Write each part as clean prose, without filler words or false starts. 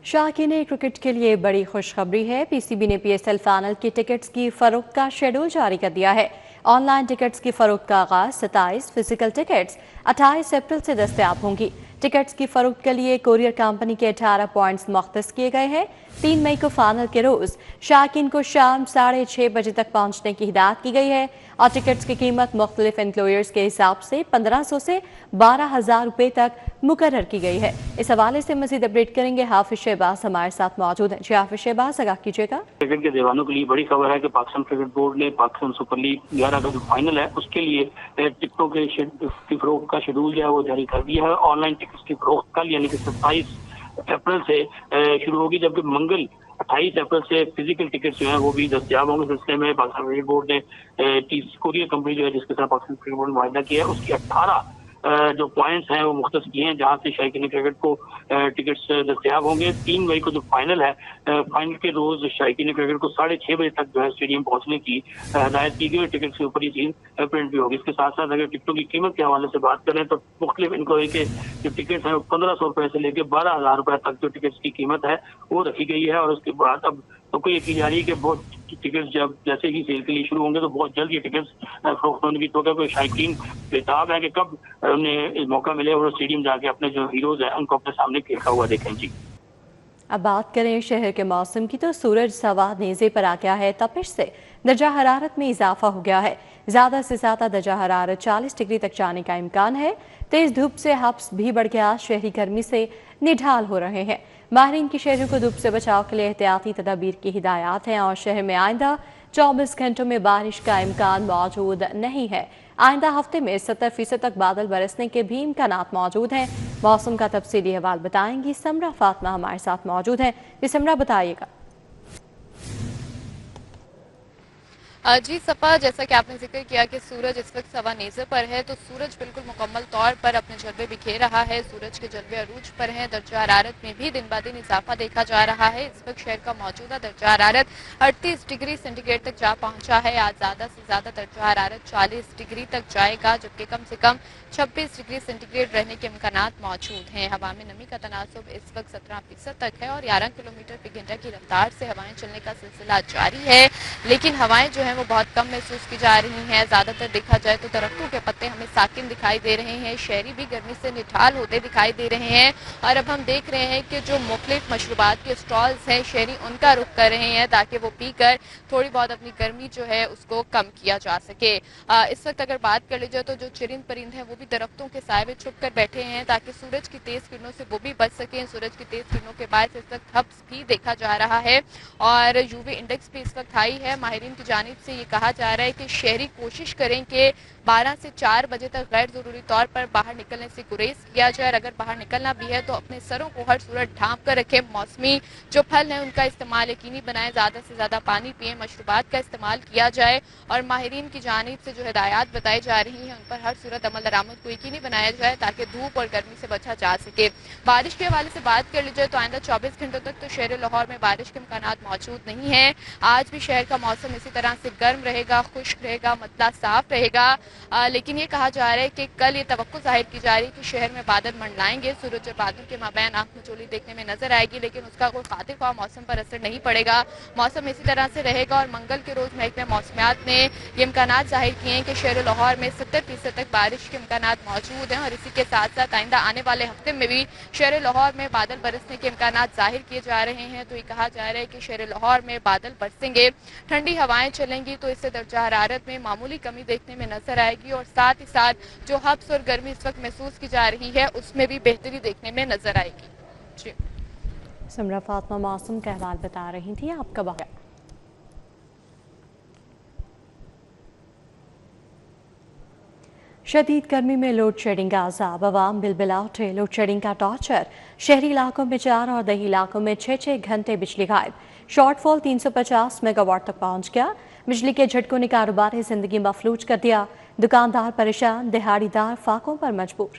شائقین کرکٹ کے لیے بڑی خوشخبری ہے۔ پی سی بی نے PSL فائنل کی ٹکٹس کی فروخت کا شیڈول جاری کر دیا ہے۔ آن لائن ٹکٹس کی فروخت کا آغاز 27، فزیکل ٹکٹس 28 اپریل سے دستیاب ہوں گی۔ ٹکٹس کی فروخت کے لیے کوریئر کمپنی کے 18 پوائنٹس مختص کیے گئے ہیں۔ 3 مئی کو فائنل کے روز شائقین کو شام 6:30 بجے تک پہنچنے کی ہدایت کی گئی ہے اور ٹکٹس کی قیمت مختلف انکلوئرز کے حساب سے 1500 سے 12,000 روپے تک مقرر کی گئی ہے۔ اس حوالے سے مزید اپڈیٹ کریں گے حافظ شہباز ہمارے ساتھ موجود ہیں۔ جی حافظ شہباز، آگاہ کیجیے گا۔ کرکٹ کے دیوانوں کے لیے بڑی خبر ہے کہ پاکستان کرکٹ بورڈ نے پاکستان سپر لیگ 11 کا جو فائنل ہے اس کے لیے ٹکٹوں کے کی فروخت کا شیڈول جو ہے وہ جاری کر دیا ہے۔ آن لائن ٹکٹس کی فروخت کل یعنی کہ 27 اپریل سے شروع ہوگی، جبکہ منگل 28 اپریل سے فزیکل ٹکٹس جو ہیں وہ بھی دستیاب ہوں گے۔ سلسلے میں پاکستان کرکٹ بورڈ نے کوریئر کمپنی جو ہے جس کے ساتھ پاکستان کرکٹ بورڈ نے معاہدہ کیا ہے اس کی 18 جو پوائنٹس ہیں وہ مختص کیے ہیں جہاں سے شائقین کرکٹ کو ٹکٹس دستیاب ہوں گے۔ 3 مئی کو جو فائنل ہے، فائنل کے روز شائقین کرکٹ کو 6:30 بجے تک جو ہے اسٹیڈیم پہنچنے کی ہدایت کی گئی۔ ٹکٹس کے اوپر یہ چیز پرنٹ بھی ہوگی۔ اس کے ساتھ ساتھ اگر ٹکٹوں کی قیمت کے حوالے سے بات کریں تو مختلف انکوائری کے جو ٹکٹس ہیں وہ 1500 روپے سے لے کے 12,000 روپے تک جو ٹکٹس کی قیمت ہے وہ رکھی گئی ہے۔ اور اس کے بعد اب تو یہ کی جا رہی ہے کہ بہت ٹکٹس جب جیسے ہی سیل کے لیے شروع ہوں گے تو بہت جلد یہ ٹکٹس فروخت ہونے کی توقع ہے۔ شائقین بےتاب ہے کہ کب انہیں موقع ملے اور اسٹیڈیم جا کے اپنے جو ہیروز ہیں ان کو اپنے سامنے کھیلتا ہوا دیکھیں۔ جی اب بات کریں شہر کے موسم کی تو سورج سوا نیزے پر آ گیا ہے۔ تپش سے درجہ حرارت میں اضافہ ہو گیا ہے۔ زیادہ سے زیادہ درجہ حرارت 40 ڈگری تک جانے کا امکان ہے۔ تیز دھوپ سے حبس بھی بڑھ گیا، شہری گرمی سے نڈھال ہو رہے ہیں۔ ماہرین کی شہریوں کو دھوپ سے بچاؤ کے لیے احتیاطی تدابیر کی ہدایات ہیں اور شہر میں آئندہ 24 گھنٹوں میں بارش کا امکان موجود نہیں ہے۔ آئندہ ہفتے میں 70% تک بادل برسنے کے بھی امکانات موجود ہیں۔ موسم کا تفصیلی حوال بتائیں گی سمرہ فاطمہ ہمارے ساتھ موجود ہیں۔ جی سمرہ، بتائیے گا۔ جی صفا، جیسا کہ آپ نے ذکر کیا کہ سورج اس وقت سوا نیزے پر ہے تو سورج بالکل مکمل طور پر اپنے جلوے بکھیر رہا ہے۔ سورج کے جلوے عروج پر ہیں۔ درجہ حرارت میں بھی دن بعد دن اضافہ دیکھا جا رہا ہے۔ اس وقت شہر کا موجودہ درجہ حرارت 38 ڈگری سینٹی گریڈ تک جا پہنچا ہے۔ آج زیادہ سے زیادہ درجہ حرارت 40 ڈگری تک جائے گا، جبکہ کم سے کم 26 ڈگری سینٹی گریڈ رہنے کے امکانات موجود ہیں۔ ہوا میں نمی کا تناسب اس وقت 17% تک ہے اور 11 کلومیٹر فی گھنٹہ کی رفتار سے ہوائیں چلنے کا سلسلہ جاری ہے، لیکن ہوائیں جو ہیں وہ بہت کم محسوس کی جا رہی ہیں۔ زیادہ تر دیکھا جائے تو درختوں کے پتے ہمیں ساکن دکھائی دے رہے ہیں۔ شہری بھی گرمی سے نڈھال ہوتے دکھائی دے رہے ہیں اور اب ہم دیکھ رہے ہیں کہ جو مختلف مشروبات کے سٹالز ہیں شہری ان کا رخ کر رہے ہیں تاکہ وہ پی کر تھوڑی بہت اپنی گرمی جو ہے اس کو کم کیا جا سکے۔ اس وقت اگر بات کر لی جائے تو جو چرند پرند ہیں وہ بھی درختوں کے سائے میں چھپ کر بیٹھے ہیں تاکہ سورج کی تیز کرنوں سے وہ بھی بچ سکیں۔ سورج کی تیز کرنوں کے باعث اس وقت ہبس بھی دیکھا جا رہا ہے اور UV انڈیکس بھی اس وقت ہائی ہے۔ ماہرین کی جانب سے یہ کہا جا رہا ہے کہ شہری کوشش کریں کہ 12 سے 4 بجے تک غیر ضروری طور پر باہر نکلنے سے گریز کیا جائے اور اگر باہر نکلنا بھی ہے تو اپنے سروں کو ہر صورت ڈھانپ کر رکھیں۔ موسمی جو پھل ہیں ان کا استعمال یقینی بنائیں، زیادہ سے زیادہ پانی پئیں، مشروبات کا استعمال کیا جائے اور ماہرین کی جانب سے جو ہدایات بتائی جا رہی ہیں ان پر ہر صورت عمل درآمد کو یقینی بنایا جائے تاکہ دھوپ اور گرمی سے بچا جا سکے۔ بارش کے حوالے سے بات کر لی جائے تو آئندہ 24 گھنٹوں تک تو شہر لاہور میں بارش کے امکانات موجود نہیں ہیں۔ آج بھی شہر کا موسم اسی طرح سے گرم رہے گا، خشک رہے گا، مطلع صاف رہے گا، لیکن یہ کہا جا رہا ہے کہ کل یہ توقع ظاہر کی جا رہی ہے کہ شہر میں بادل منڈلائیں گے۔ سورج اور بادل کے مابین آنکھ مچولی دیکھنے میں نظر آئے گی، لیکن اس کا کوئی خاطر خواہ موسم پر اثر نہیں پڑے گا۔ موسم اسی طرح سے رہے گا اور منگل کے روز محکمہ موسمیات نے یہ امکانات ظاہر کیے ہیں کہ شہر لاہور میں 70% تک بارش کے امکانات موجود ہیں اور اسی کے ساتھ ساتھ آئندہ آنے والے ہفتے میں بھی شہر لاہور میں بادل برسنے کے امکانات ظاہر کیے جا رہے ہیں۔ تو یہ کہا جا رہا ہے کہ شہر لاہور میں بادل برسیں گے، ٹھنڈی ہوائیں چلیں گی تو اس سے درجہ حرارت میں معمولی کمی دیکھنے میں نظر آئے گی اور ساتھ ہی ساتھ جو ہبس اور گرمی اس وقت محسوس کی جا رہی ہے اس میں بھی بہتری دیکھنے میں نظر آئے گی۔ جی سمرہ فاطمہ موسم کا حوال بتا رہی تھی، آپ کا بہت شدید گرمی میں لوڈ شیڈنگ کا عذاب، عوام بلبلا اٹھے۔ لوڈ شیڈنگ کا ٹارچر، شہری علاقوں میں 4 اور دیہی علاقوں میں 6 گھنٹے بجلی غائب۔ شارٹ فال 350 میگا واٹ تک پہنچ گیا۔ بجلی کے جھٹکوں نے کاروباری زندگی مفلوج کر دیا، دکاندار پریشان، دہاڑی دار فاقوں پر مجبور۔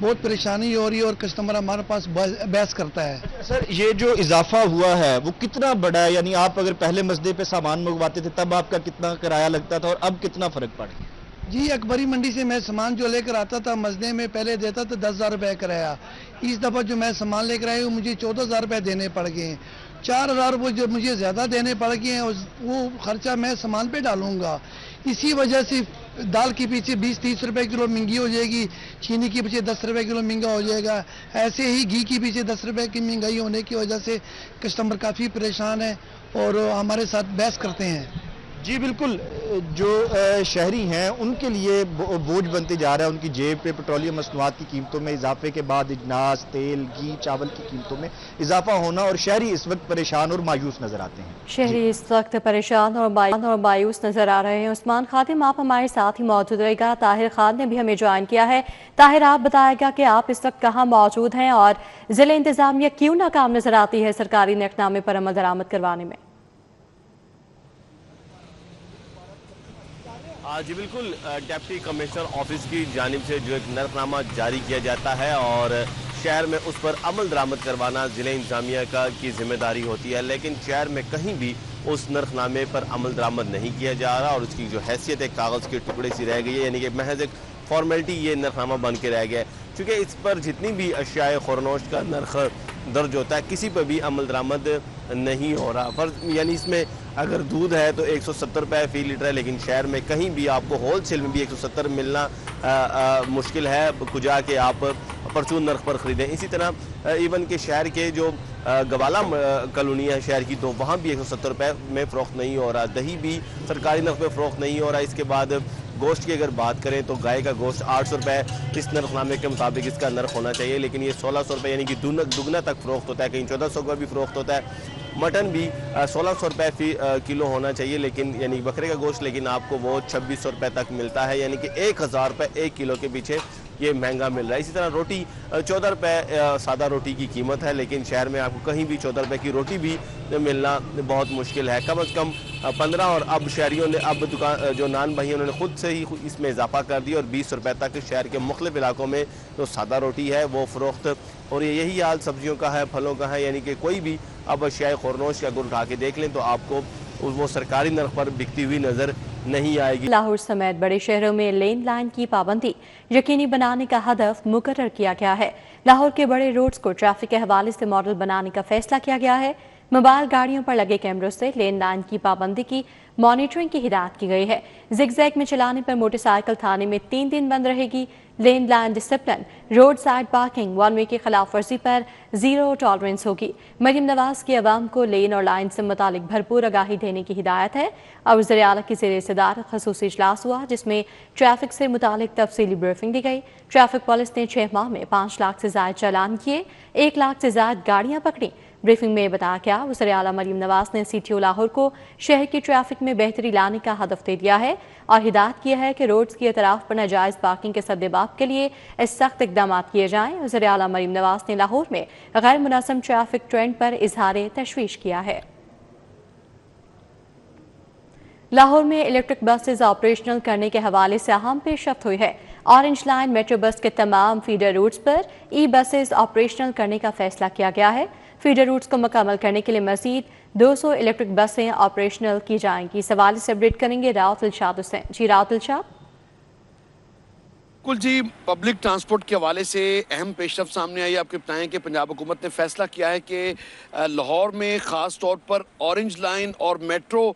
بہت پریشانی ہو رہی ہے اور کسٹمر ہمارے پاس بحث کرتا ہے۔ سر یہ جو اضافہ ہوا ہے وہ کتنا بڑا ہے؟ یعنی آپ اگر پہلے مسئلے پہ سامان منگواتے تھے تب آپ کا کتنا کرایہ لگتا تھا اور اب کتنا فرق پڑ گیا؟ جی اکبری منڈی سے میں سامان جو لے کر آتا تھا مزدے میں پہلے دیتا تھا 10,000 روپے کرایہ، اس دفعہ جو میں سامان لے کر آئی ہوں مجھے 14,000 روپے دینے پڑ گئے ہیں، 4,000 روپے جو مجھے زیادہ دینے پڑ گئے ہیں وہ خرچہ میں سامان پہ ڈالوں گا۔ اسی وجہ سے دال کے پیچھے 20-30 روپے کلو مہنگی ہو جائے گی، چینی کے پیچھے 10 روپے کلو مہنگا ہو جائے گا، ایسے ہی گھی کے پیچھے 10 روپے کی مہنگائی ہونے کی وجہ سے کسٹمر کافی پریشان ہے اور ہمارے ساتھ بحث کرتے ہیں۔ جی بالکل، جو شہری ہیں ان کے لیے بوجھ بنتے جا رہا ہے، ان کی جیب پہ پیٹرولیم مصنوعات کی قیمتوں میں اضافے کے بعد اجناس، تیل، گھی، چاول کی قیمتوں میں اضافہ ہونا، اور شہری اس وقت پریشان اور مایوس نظر آتے ہیں۔ شہری اس وقت پریشان اور مایوس نظر آ رہے ہیں۔ عثمان خادم آپ ہمارے ساتھ ہی موجود رہے گا، طاہر خان نے بھی ہمیں جوائن کیا ہے۔ طاہر آپ بتائے گا کہ آپ اس وقت کہاں موجود ہیں اور ضلع انتظامیہ کیوں ناکام نظر آتی ہے سرکاری نرخنامے پر عمل درآمد کروانے میں؟ جی بالکل، ڈپٹی کمشنر آفس کی جانب سے جو ایک نرخنامہ جاری کیا جاتا ہے اور شہر میں اس پر عمل درآمد کروانا ضلع انتظامیہ کی ذمہ داری ہوتی ہے، لیکن شہر میں کہیں بھی اس نرخنامے پر عمل درآمد نہیں کیا جا رہا اور اس کی جو حیثیت ایک کاغذ کے ٹکڑے سی رہ گئی ہے، یعنی کہ محض ایک فارمیلٹی یہ نرخنامہ بن کے رہ گیا ہے، چونکہ اس پر جتنی بھی اشیاء خورنوش کا نرخ درج ہوتا ہے کسی پہ بھی عمل درآمد نہیں ہو رہا۔ یعنی اس میں اگر دودھ ہے تو 170 روپے فی لیٹر ہے، لیکن شہر میں کہیں بھی آپ کو ہول سیل میں بھی 170 ملنا مشکل ہے، کجا کہ آپ پرچون نرخ پر خریدیں۔ اسی طرح ایون کہ شہر کے جو گوالہ کالونی ہے شہر کی، تو وہاں بھی 170 روپے میں فروخت نہیں ہو رہا، دہی بھی سرکاری نرخ پہ فروخت نہیں ہو رہا۔ اس کے بعد گوشت کی اگر بات کریں تو گائے کا گوشت 800 روپے اس نرخنامے کے مطابق اس کا نرخ ہونا چاہیے، لیکن یہ 1600 روپے یعنی کہ دگنا تک فروخت ہوتا ہے، کہیں 1400 کا بھی فروخت ہوتا ہے۔ مٹن بھی 1600 روپے فی کلو ہونا چاہیے، لیکن یعنی بکرے کا گوشت، لیکن آپ کو وہ 2600 روپے تک ملتا ہے، یعنی کہ 1000 روپے 1 کلو کے پیچھے یہ مہنگا مل رہا ہے۔ اسی طرح روٹی 14 روپے سادہ روٹی کی قیمت ہے، لیکن شہر میں آپ کو کہیں بھی 14 روپے کی روٹی بھی ملنا بہت مشکل ہے۔ کم از کم 15 اور اب شہریوں نے جو نان بھائی انہوں نے خود سے ہی اس میں اضافہ کر دیا اور 20 روپے تک شہر کے مختلف علاقوں میں جو سادہ روٹی ہے وہ فروخت، اور یہی حال سبزیوں کا ہے، پھلوں کا ہے، یعنی کہ کوئی بھی اب اشیاء خورنوش کا اگر اٹھا کے دیکھ لیں تو آپ کو وہ سرکاری نرخ پر بکتی ہوئی نظر نہیں آئے گی۔ لاہور سمیت بڑے شہروں میں لین لائن کی پابندی یقینی بنانے کا ہدف مقرر کیا گیا ہے۔ لاہور کے بڑے روڈز کو ٹریفک کے حوالے سے ماڈل بنانے کا فیصلہ کیا گیا ہے۔ موبائل گاڑیوں پر لگے کیمروں سے لین لائن کی پابندی کی مانیٹرنگ کی ہدایت کی گئی ہے۔ زگ زیگ میں چلانے پر موٹر سائیکل تھانے میں 3 دن بند رہے گی۔ Lane line discipline, road side parking, one way کی خلاف ورزی پر 0 ٹالرنس ہوگی۔ مریم نواز کی عوام کو لین اور لائن سے متعلق بھرپور آگاہی دینے کی ہدایت ہے۔ اور وزیر اعلیٰ کی زیر صدارت خصوصی اجلاس ہوا جس میں ٹریفک سے متعلق تفصیلی بریفنگ دی گئی۔ ٹریفک پولیس نے 6 ماہ میں 5 لاکھ سے زائد چالان کیے، 1 لاکھ سے زائد گاڑیاں پکڑیں۔ بریفنگ میں بتایا گیا وزیر اعلیٰ مریم نواز نے سی ٹی او لاہور کو شہر کی ٹریفک میں بہتری لانے کا ہدف دے دیا ہے اور ہدایت کیا ہے کہ روڈز کی اطراف پر ناجائز پارکنگ کے سدباب کے لیے سخت اقدامات کیے جائیں۔ وزیر اعلیٰ مریم نواز نے لاہور میں غیر منظم ٹریفک ٹرینڈ پر اظہار تشویش کیا ہے۔ لاہور میں الیکٹرک بسز آپریشنل کرنے کے حوالے سے اہم پیش رفت ہوئی ہے۔ اورنج لائن میٹرو بس کے تمام فیڈر روٹس پر ای بسز آپریشنل کرنے کا فیصلہ کیا گیا ہے۔ فیڈر روٹس کو مکمل کرنے کے لیے مزید 200 الیکٹرک بسیں آپریشنل کی جائیں گی۔ اس حوالے سے اپڈیٹ کریں گے راؤت الشاد حسین۔ جی راؤت الشاد۔ جی پبلک ٹرانسپورٹ کے حوالے سے اہم پیش رفت سامنے آئی۔ آپ کے بتائیں کہ پنجاب حکومت نے فیصلہ کیا ہے کہ لاہور میں خاص طور پر اورنج لائن اور میٹرو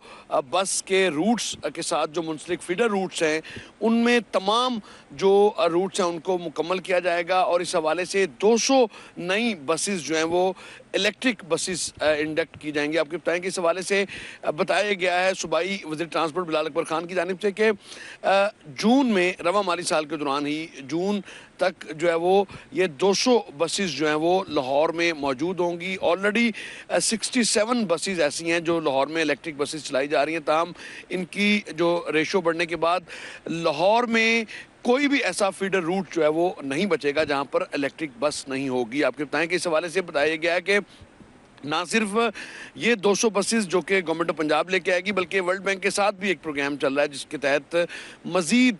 بس کے روٹس کے ساتھ جو منسلک فیڈر روٹس ہیں ان میں تمام جو روٹس ہیں ان کو مکمل کیا جائے گا، اور اس حوالے سے 200 نئی بسز جو ہیں وہ الیکٹرک بسز انڈکٹ کی جائیں گی۔ آپ کے بتائیں کہ اس حوالے سے بتایا گیا ہے صوبائی وزیر ٹرانسپورٹ بلال اکبر خان کی جانب سے کہ جون میں رواں مالی سال کے دوران ہی جون تک جو ہے وہ یہ 200 بسز جو ہیں وہ لاہور میں موجود ہوں گی۔ آلریڈی 67 بسز ایسی ہیں جو لاہور میں الیکٹرک بسز چلائی جا رہی ہیں، تاہم ان کی جو ریشو بڑھنے کے بعد لاہور میں کوئی بھی ایسا فیڈر روٹ جو ہے وہ نہیں بچے گا جہاں پر الیکٹرک بس نہیں ہوگی۔ آپ کے بتائیں کہ اس حوالے سے بتایا گیا ہے کہ نہ صرف یہ 200 بسز جو کہ گورنمنٹ آف پنجاب لے کے آئے گی بلکہ ورلڈ بینک کے ساتھ بھی ایک پروگرام چل رہا ہے جس کے تحت مزید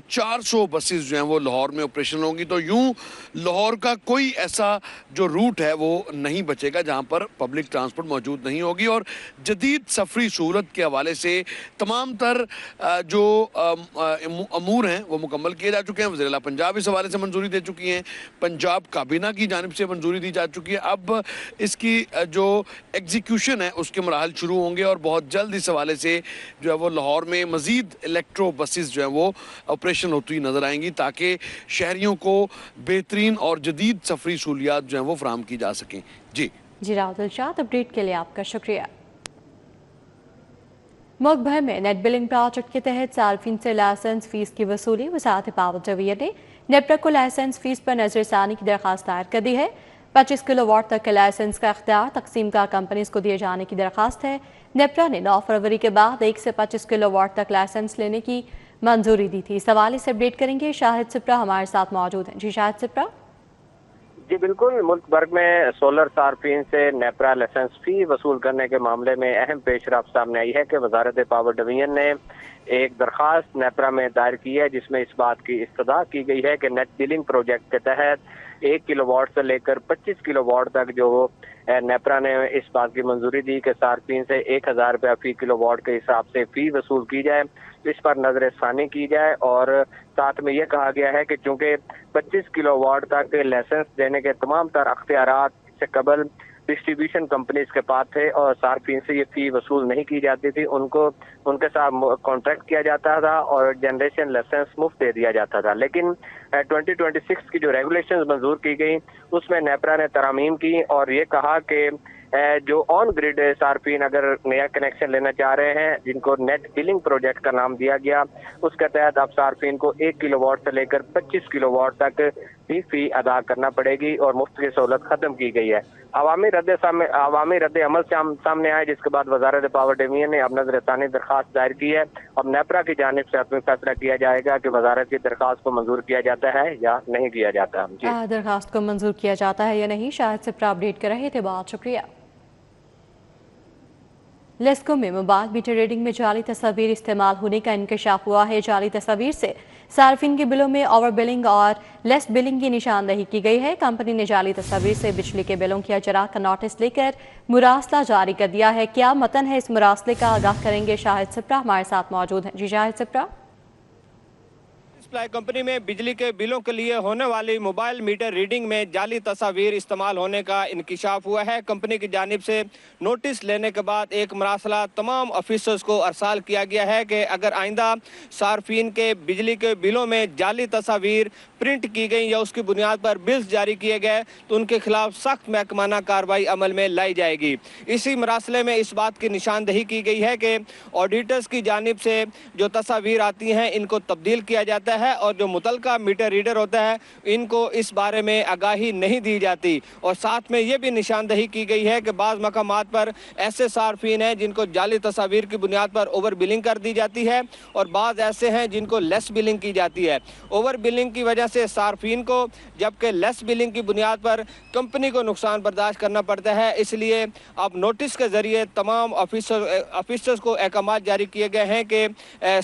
400 بسز جو ہیں وہ لاہور میں آپریشن ہوں گی. تو یوں لاہور کا کوئی ایسا جو روٹ ہے وہ نہیں بچے گا جہاں پر پبلک ٹرانسپورٹ موجود نہیں ہوگی. اور جدید سفری سہولت کے حوالے سے تمام تر جو امور ہیں وہ مکمل کیے جا چکے ہیں. وزیر اعلیٰ پنجاب اس حوالے سے منظوری دے چکی ہیں, پنجاب کابینہ کی جانب سے منظوری دی جا چکی ہے. اب اس کی جو ایگزیکیوشن ہے اس کے مراحل شروع ہوں گے اور بہت جلد اس حوالے سے جو ہے وہ لاہور میں مزید الیکٹرو بسز جو ہیں وہ آپریشن ہوتی ہوئی نظر آئیں گی تاکہ شہریوں کو بہترین اور جدید سفری سہولیات جو ہیں وہ فراہم کی جا سکیں. جی راؤ دلشاد, اپڈیٹ کے لیے آپ کا شکریہ. ملک بھر میں نیٹ بلنگ پروجیکٹ کے تحت صارفین سے لائسنس فیس کی وصولی. وزارت پاور ڈویژن نے نیپرا کو لائسنس فیس پر نظر ثانی کی درخواست دائر کر دی ہے. 25 کلو واٹ تک کے لائسنس کا اختیار تقسیم کار کمپنیز کو دیے جانے کی درخواست ہے. نیپرا نے 9 فروری کے بعد 1 سے 25 کلو واٹ تک لائسنس لینے کی منظوری دی تھی. اس حوالے سے اپڈیٹ کریں گے شاہد سپرا ہمارے ساتھ موجود ہیں. جی شاہد سپرا. جی بالکل, ملک بھر میں سولر صارفین سے نیپرا لائسنس فی وصول کرنے کے معاملے میں اہم پیش رفت سامنے آئی ہے کہ وزارت پاور ڈویژن نے ایک درخواست نیپرا میں دائر کی ہے جس میں اس بات کی استدعا کی گئی ہے کہ نیٹ بلنگ پروجیکٹ کے تحت 1 کلو واٹ سے لے کر 25 کلو واٹ تک جو نیپرا نے اس بات کی منظوری دی کہ صارفین سے 1000 روپیہ فی کلو واٹ کے حساب سے فی وصول کی جائے, اس پر نظر ثانی کی جائے. اور ساتھ میں یہ کہا گیا ہے کہ چونکہ 25 کلو واٹ تک لائسنس دینے کے تمام تر اختیارات سے قبل ڈسٹریبیوشن کمپنیز کے پاس تھے اور صارفین سے یہ فی وصول نہیں کی جاتی تھی, ان کے ساتھ کانٹریکٹ کیا جاتا تھا اور جنریشن لائسنس مفت دے دیا جاتا تھا. لیکن 2026 کی جو ریگولیشنز منظور کی گئی اس میں نیپرا نے ترامیم کی اور یہ کہا کہ جو آن گریڈ صارفین اگر نیا کنیکشن لینا چاہ رہے ہیں جن کو نیٹ بلنگ پروجیکٹ کا نام دیا گیا, اس کے تحت اب صارفین کو 1 کلو واٹ سے لے کر 25 کلو واٹ تک فی ادا کرنا پڑے گی اور مفت کی سہولت ختم کی گئی ہے. عوامی رد عمل سامنے آئے جس کے بعد وزارت پاور ڈویژن نے اب نظر ثانی درخواست دائر کی ہے. اب نیپرا کی جانب سے اپنا فیصلہ کیا جائے گا کہ وزارت کی درخواست کو منظور کیا جاتا ہے یا نہیں کیا جاتا. درخواست کو منظور کیا جاتا ہے یا نہیں. شاہد سے اپڈیٹ کر رہے تھے, بہت شکریہ. لیسکو میں موبائل میٹر ریڈنگ میں جعلی تصاویر استعمال ہونے کا انکشاف ہوا ہے. جعلی تصاویر سے صارفین کے بلوں میں اوور بلنگ اور لیس بلنگ کی نشاندہی کی گئی ہے. کمپنی نے جعلی تصاویر سے بجلی کے بلوں کی اجرا کا نوٹس لے کر مراسلہ جاری کر دیا ہے. کیا متن ہے اس مراسلے کا, آگاہ کریں گے شاہد سپرا ہمارے ساتھ موجود ہیں. جی شاہد سپرا. سپلائی کمپنی میں بجلی کے بلوں کے لیے ہونے والی موبائل میٹر ریڈنگ میں جعلی تصاویر استعمال ہونے کا انکشاف ہوا ہے. کمپنی کی جانب سے نوٹس لینے کے بعد ایک مراسلہ تمام آفیسرز کو ارسال کیا گیا ہے کہ اگر آئندہ صارفین کے بجلی کے بلوں میں جعلی تصاویر پرنٹ کی گئی یا اس کی بنیاد پر بلز جاری کیے گئے تو ان کے خلاف سخت محکمانہ کارروائی عمل میں لائی جائے گی. اسی مراسلے میں اس بات کی نشاندہی کی گئی ہے کہ آڈیٹرز کی جانب سے جو تصاویر آتی ہیں ان کو تبدیل کیا جاتا ہے اور جو متعلقہ میٹر ریڈر ہوتا ہے ان کو اس بارے میں آگاہی نہیں دی جاتی. اور ساتھ میں یہ بھی نشاندہی کی گئی ہے کہ بعض مقامات پر ایسے صارفین ہیں جن کو جعلی تصاویر کی بنیاد پر اوور بلنگ کر دی جاتی ہے اور بعض ایسے ہیں جن کو لیس بلنگ کی جاتی ہے. اوور بلنگ کی وجہ سے صارفین کو جبکہ لیس بلنگ کی بنیاد پر کمپنی کو نقصان برداشت کرنا پڑتا ہے. اس لیے اب نوٹس کے ذریعے تمام آفیسرز کو احکامات جاری کیے گئے ہیں کہ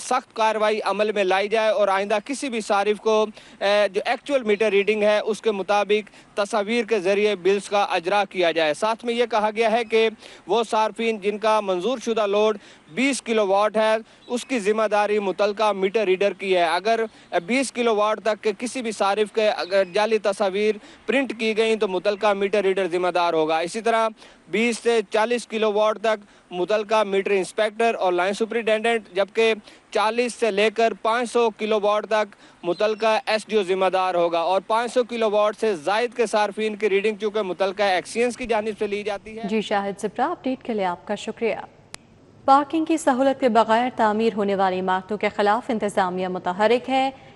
سخت کارروائی عمل میں لائی جائے اور آئندہ کسی بھی صارف کو جو ایکچوئل میٹر ریڈنگ ہے اس کے مطابق تصاویر کے ذریعے بلز کا اجرا کیا جائے. ساتھ میں یہ کہا گیا ہے کہ وہ صارفین جن کا منظور شدہ لوڈ 20 کلو واٹ ہے اس کی ذمہ داری متعلقہ میٹر ریڈر کی ہے. اگر 20 کلو واٹ تک کے کسی بھی صارف کے اگر جعلی تصاویر پرنٹ کی گئیں تو متعلقہ میٹر ریڈر ذمہ دار ہوگا. اسی طرح 20 سے 40 کلو واٹ تک متعلقہ میٹر انسپیکٹر اور لائن سپرنٹینڈنٹ جبکہ 40 سے لے کر 500 کلو واٹ تک متعلقہ ایس ڈی او ذمہ دار ہوگا. اور 500 کلو واٹ سے زائد کے صارفین کی ریڈنگ چونکہ متعلقہ ایکسچینج کی جانب سے لی جاتی ہے. جی شاہد سپرا, اپڈیٹ کے لیے آپ کا شکریہ. پارکنگ کی سہولت کے بغیر تعمیر ہونے والی عمارتوں کے خلاف انتظامیہ متحرک ہے.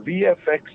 VFX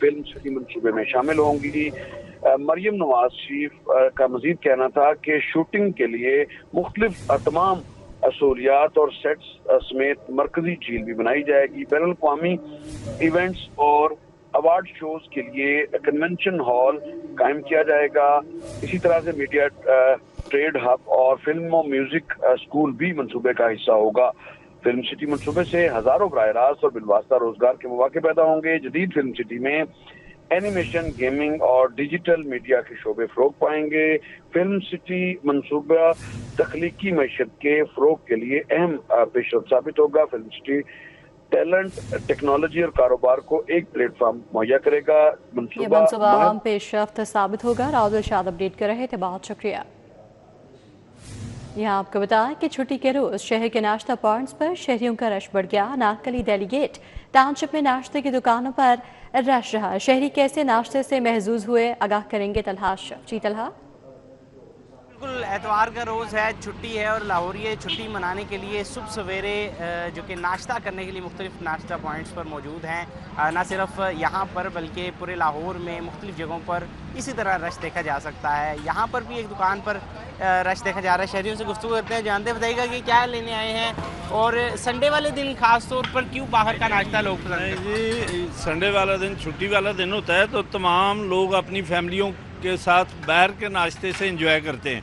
فلم سٹی منصوبے میں شامل ہوں گی۔ مریم نواز شریف کا مزید کہنا تھا کہ شوٹنگ کے لیے مختلف تمام سہولیات اور سیٹس سمیت مرکزی جھیل بھی بنائی جائے گی۔ بین الاقوامی ایونٹس اور ایوارڈ شوز کے لیے کنونشن ہال قائم کیا جائے گا۔ اسی طرح سے میڈیا ٹریڈ ہب اور فلم و میوزک اسکول بھی منصوبے کا حصہ ہوگا۔ فلم سٹی منصوبے سے ہزاروں براہ راست اور بالواسطہ روزگار کے مواقع پیدا ہوں گے۔ جدید فلم سٹی میں اینیمیشن، گیمنگ اور ڈیجیٹل میڈیا کے شعبے فروغ پائیں گے۔ فلم سٹی منصوبہ تخلیقی معیشت کے فروغ کے لیے اہم پیش رفت ثابت ہوگا۔ فلم سٹی ٹیلنٹ، ٹیکنالوجی اور کاروبار کو ایک پلیٹ فارم مہیا کرے گا۔ یہ منصوبہ اہم پیش رفت ثابت ہوگا۔ راؤل شاد اپڈیٹ کر رہے تھے، بہت شکریہ۔ یہاں آپ کو بتائیں کہ چھٹی کے روز شہر کے ناشتہ پوائنٹس پر شہریوں کا رش بڑھ گیا۔ ناکلی ڈیلی گیٹ ٹاؤن شپ میں ناشتے کی دکانوں پر رش رہا۔ شہری کیسے ناشتے سے محظوظ ہوئے، آگاہ کریں گے طلحہ اشرف۔ جی طلحہ۔ بالکل اتوار کا روز ہے، چھٹی ہے اور لاہوریے چھٹی منانے کے لیے صبح سویرے جو کہ ناشتہ کرنے کے لیے مختلف ناشتہ پوائنٹس پر موجود ہیں۔ نہ صرف یہاں پر بلکہ پورے لاہور میں مختلف جگہوں پر اسی طرح رش دیکھا جا سکتا ہے۔ یہاں پر بھی ایک دکان پر رش دیکھا جا رہا ہے۔ شہریوں سے گفتگو کرتے ہیں، جانتے بتائیے گا کہ کیا لینے آئے ہیں اور سنڈے والے دن خاص طور پر کیوں باہر کا ناشتہ لوگ پسند کرتے ہیں؟ جی سنڈے والا دن چھٹی والا دن ہوتا ہے تو تمام لوگ اپنی فیملیوں کے ساتھ باہر کے ناشتے سے انجوائے کرتے ہیں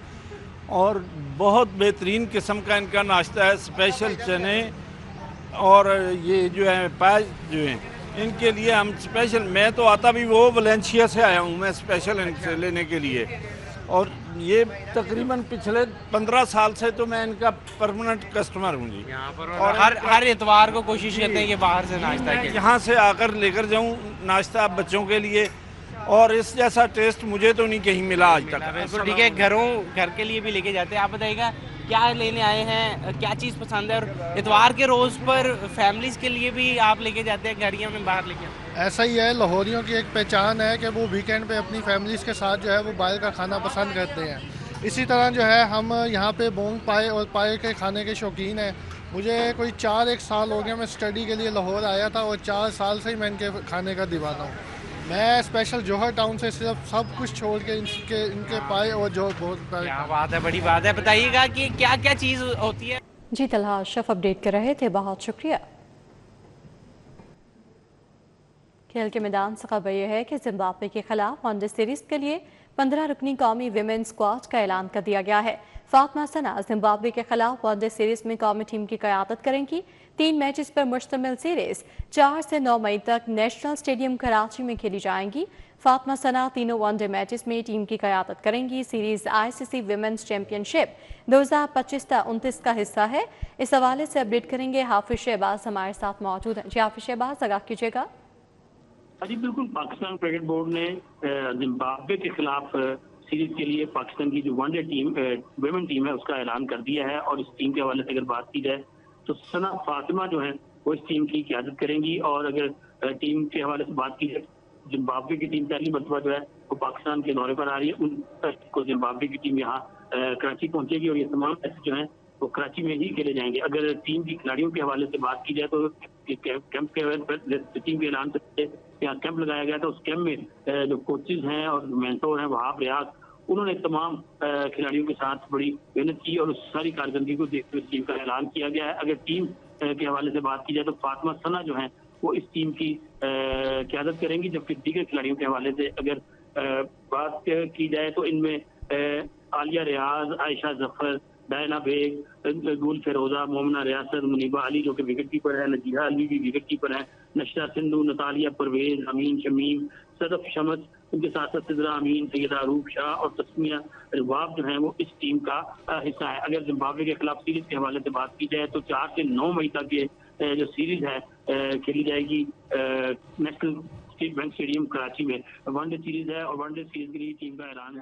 اور بہت بہترین قسم کا ان کا ناشتہ ہے۔ اسپیشل چنے اور یہ جو ہے پاج جو ہیں ان کے لیے ہم اسپیشل، میں تو آتا بھی وہ ویلنسیا سے آیا ہوں میں اسپیشل ان سے لینے کے لیے، اور یہ تقریباً پچھلے 15 سال سے تو میں ان کا پرماننٹ کسٹمر ہوں جی۔ اور ہر اتوار کو کوشش کرتے ہیں کہ باہر سے ناشتہ یہاں سے آ کر لے کر جاؤں ناشتہ بچوں کے لیے، اور اس جیسا ٹیسٹ مجھے تو نہیں کہیں ملا آج تک۔ ٹھیک ہے، گھر کے لیے بھی لے کے جاتے ہیں۔ آپ بتائیے گا کیا لینے آئے ہیں، کیا چیز پسند ہے، اور اتوار کے روز پر فیملیز کے لیے بھی آپ لے کے جاتے ہیں، گھریوں میں باہر لے کے؟ ایسا ہی ہے، لاہوریوں کی ایک پہچان ہے کہ وہ ویکینڈ پہ اپنی فیملیز کے ساتھ جو ہے وہ باہر کا کھانا پسند کرتے ہیں۔ اسی طرح جو ہے ہم یہاں پہ بونگ پائے اور پائے کے کھانے کے شوقین ہیں۔ مجھے کوئی 4 سال ہو گیا، میں اسٹڈی کے لیے لاہور آیا تھا اور 4 سال سے ہی میں ان کے کھانے کا دیوانہ ہوں۔ میں اسپیشل جوہر ٹاؤن سے صرف سب کچھ چھوڑ کے ان کے پائے اور جو بہت کیا بات ہے، بڑی بات ہے۔ بتائیے گا کہ کیا کیا چیز ہوتی ہے؟ جی طلحہ اشرف اپڈیٹ کر رہے تھے، بہت شکریہ۔ کھیل کے میدان سے خبر یہ ہے کہ زمبابوے کے خلاف ون ڈے سیریز کے لیے 15 رکنی قومی ویمن اسکواڈ کا اعلان کر دیا گیا ہے۔ فاطمہ ثنا زمبابوے کے خلاف ون ڈے سیریز میں قومی ٹیم کی قیادت کریں گی۔ 3 میچز پر مشتمل سیریز 4 سے 9 مئی تک نیشنل اسٹیڈیم کراچی میں کھیلی جائیں گی۔ فاطمہ ثنا تینوں ون ڈے میچز میں ٹیم کی قیادت کریں گی۔ سیریز ICC ویمنز چیمپئن شپ 2025 تا 29 کا حصہ ہے۔ اس حوالے سے اپڈیٹ کریں گے حافظ شہباز ہمارے ساتھ موجود ہیں۔ جی حافظ شہباز، آگاہ کیجیے گا۔ جی بالکل، پاکستان کرکٹ بورڈ نے زمبابوے کے خلاف سیریز کے لیے پاکستان کی جو one day team women team ہے اس کا اعلان کر دیا ہے، اور اس ٹیم کے حوالے سے اگر بات کی جائے تو ثنا فاطمہ جو ہے وہ اس ٹیم کی قیادت کریں گی۔ اور اگر ٹیم کے حوالے سے بات کی جائے، زمبابوے کی ٹیم پہلی مرتبہ جو ہے وہ پاکستان کے دورے پر آ رہی ہے، ان کو زمبابوے کی ٹیم یہاں کراچی پہنچے گی اور یہ تمام میچ جو ہیں وہ کراچی میں ہی کھیلے جائیں گے۔ اگر ٹیم کی کھلاڑیوں کے حوالے سے بات کی جائے تو کیمپ کے ٹیم کے اعلان سے یہاں کیمپ لگایا گیا تھا، اس کیمپ میں جو کوچز ہیں اور مینٹور ہیں وہاں ریاض، انہوں نے تمام کھلاڑیوں کے ساتھ بڑی محنت کی اور اس ساری کارکردگی کو دیکھتے ہوئے ٹیم کا اعلان کیا گیا ہے۔ اگر ٹیم کے حوالے سے بات کی جائے تو فاطمہ ثنا جو ہیں وہ اس ٹیم کی قیادت کریں گی، جبکہ دیگر کھلاڑیوں کے حوالے سے اگر بات کی جائے تو ان میں عالیہ ریاض، عائشہ ظفر، ڈائنا بیگ، گل فیروزہ، مومنہ ریاست، منیبہ علی جو کہ وکٹ کیپر ہے، نجیحہ علی بھی وکٹ کیپر ہے، نشرہ سندھو، نتالیہ پرویز، امین شمیم، صدف شمس، ان کے ساتھ ساتھ سدرہ امین، سیدہ عروب شاہ اور تسمیہ رباب جو ہیں وہ اس ٹیم کا حصہ ہے۔ اگر زمبابوے کے خلاف سیریز کے حوالے سے بات کی جائے تو 4 سے 9 مئی تک یہ جو سیریز ہے کھیلی جائے گی نیشنل بینک اسٹیڈیم کراچی میں۔ ون ڈے سیریز ہے اور ون ڈے سیریز کے لیے ٹیم کا اعلان